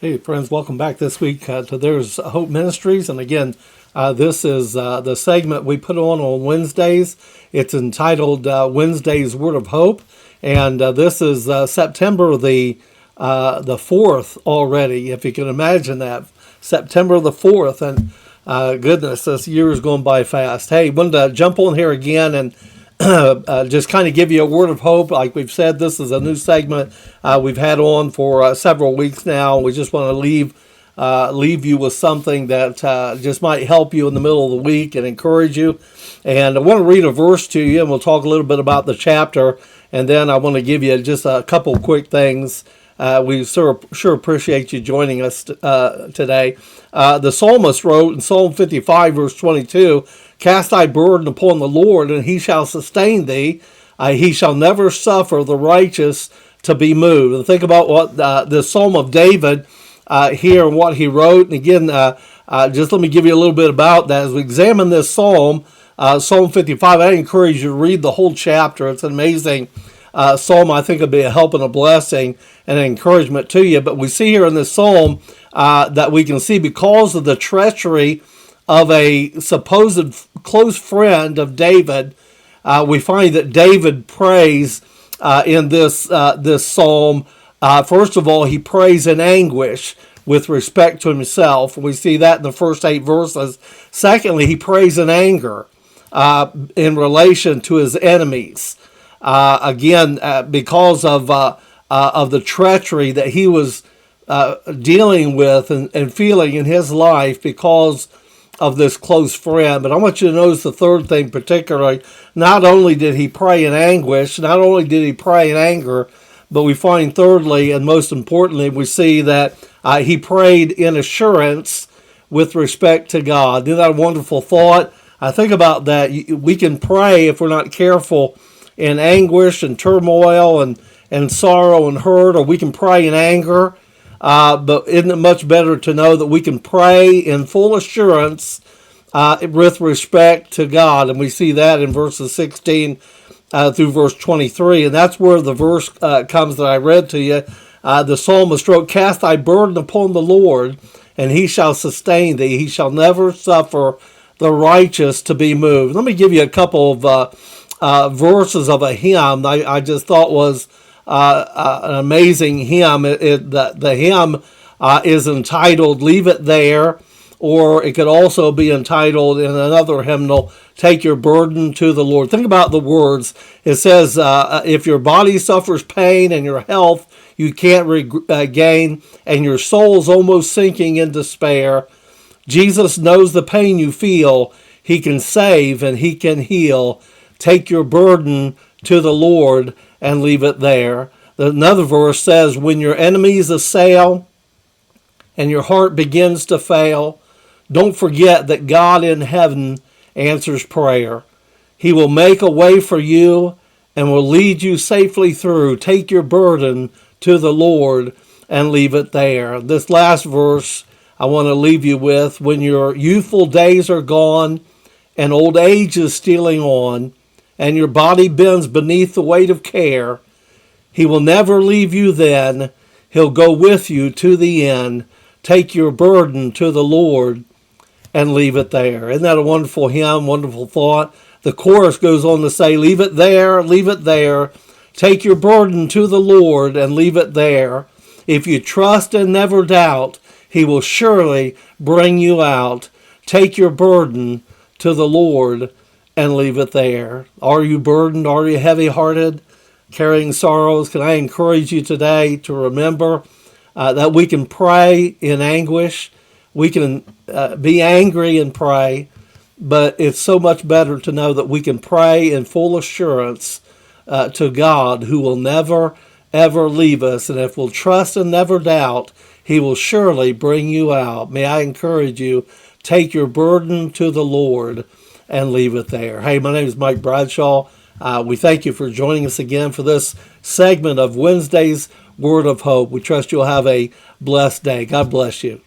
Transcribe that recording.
Hey, friends, welcome back this week to There's Hope Ministries. And again, this is the segment we put on Wednesdays. It's entitled Wednesday's Word of Hope. And this is September the 4th already, if you can imagine that. September the 4th. And goodness, this year is going by fast. Hey, wanted to jump on here again and just kind of give you a word of hope. Like we've said, this is a new segment we've had on for several weeks now. We just want to leave you with something that just might help you in the middle of the week and encourage you. And I want to read a verse to you, and we'll talk a little bit about the chapter. And then I want to give you just a couple quick things. We sure appreciate you joining us today. The psalmist wrote in Psalm 55, verse 22, "Cast thy burden upon the Lord, and he shall sustain thee. He shall never suffer the righteous to be moved." And think about what the Psalm of David here and what he wrote. And again, just let me give you a little bit about that. As we examine this Psalm, Psalm 55, I encourage you to read the whole chapter. It's an amazing psalm. I think it'll be a help and a blessing and an encouragement to you. But we see here in this psalm that we can see because of the treachery of a supposed close friend of David, we find that David prays in this psalm. First of all, he prays in anguish with respect to himself. We see that in the first 8 verses. Secondly, he prays in anger in relation to his enemies. Again, because of the treachery that he was dealing with and feeling in his life because of this close friend. But I want you to notice the third thing particularly. Not only did he pray in anguish, not only did he pray in anger, but we find thirdly and most importantly, we see that he prayed in assurance with respect to God. Isn't that a wonderful thought? I think about that. We can pray if we're not careful in anguish and turmoil and sorrow and hurt, or we can pray in anger. But isn't it much better to know that we can pray in full assurance with respect to God? And we see that in verses 16 through verse 23. And that's where the verse comes that I read to you. The psalmist wrote, "Cast thy burden upon the Lord, and he shall sustain thee. He shall never suffer the righteous to be moved." Let me give you a couple of verses of a hymn I just thought was an amazing hymn. The hymn is entitled "Leave It There," or it could also be entitled in another hymnal, "Take Your Burden to the Lord." Think about the words. It says, if your body suffers pain and your health you can't regain, and your soul's almost sinking in despair, Jesus knows the pain you feel. He can save and he can heal. Take your burden to the Lord and leave it there. Another verse says, when your enemies assail and your heart begins to fail, don't forget that God in heaven answers prayer. He will make a way for you and will lead you safely through. Take your burden to the Lord and leave it there. This last verse I want to leave you with, when your youthful days are gone and old age is stealing on, and your body bends beneath the weight of care, he will never leave you then. He'll go with you to the end. Take your burden to the Lord and leave it there. Isn't that a wonderful hymn, wonderful thought? The chorus goes on to say, leave it there, leave it there. Take your burden to the Lord and leave it there. If you trust and never doubt, he will surely bring you out. Take your burden to the Lord and leave it there. Are you burdened? Are you heavy-hearted, carrying sorrows? Can I encourage you today to remember that we can pray in anguish. We can be angry and pray, but it's so much better to know that we can pray in full assurance to God, who will never, ever leave us. And if we'll trust and never doubt, he will surely bring you out. May I encourage you, take your burden to the Lord and leave it there. Hey, my name is Mike Bradshaw. We thank you for joining us again for this segment of Wednesday's Word of Hope. We trust you'll have a blessed day. God bless you.